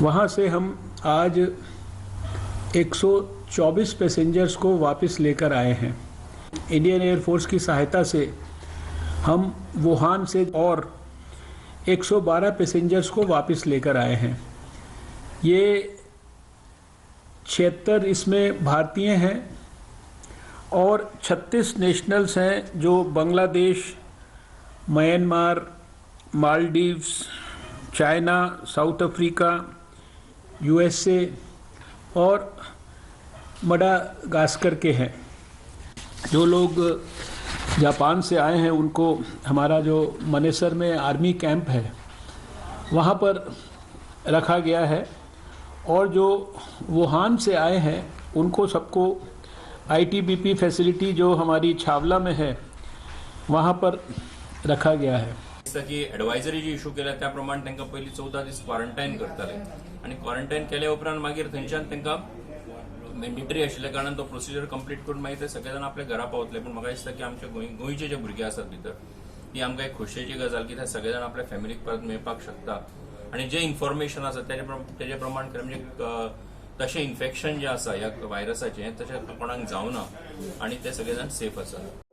वहाँ से हम आज 124 पैसेंजर्स को वापस लेकर आए हैं। इंडियन एयरफोर्स की सहायता से हम वुहान से और 112 पैसेंजर्स को वापस लेकर आए हैं। ये 76 इसमें भारतीय हैं और 36 नेशनल्स हैं जो Bangladesh, Myanmar, Maldives, China, south Africa, USA और मडागास्कर के हैं। जो लोग जापान से आए हैं उनको हमारा जो मनेसर में आर्मी कैंप है वहाँ पर रखा गया है, और जो वुहान से आए हैं उनको सबको आईटीबीपी फैसिलिटी जो हमारी छावला में है वहाँ पर रखा गया है। की एडवायझरी जी इश्यू केल्या त्या प्रमाणे त्यांना पहिली 14 दीस क्वारंटाईन करताले आणि क्वारंटाईन केल्या उपरांत मागीर थंयच्यान त्यांना मॅन्डेटरी आशिल्ल्या कारणान तो प्रोसिजर कंप्लीट करून मागीर ते सगळे जाण आपल्या घरा पावतले। पण म्हाका दिसता की आमचे गोंयचे जे भुरगे आसात भितर ती आमकां एक खोशयेची गजाल की ते सगळे जाण आपल्या फॅमिलीक परत मेळपाक शकता आणि जे इन्फॉर्मेशन आसा तेजे प्रमाण म्हणजे तशें इन्फेक्शन जे आसा ह्या व्हायरसाचें तशें कोणाक जावना आणि ते सगळे जाण सेफ आसात।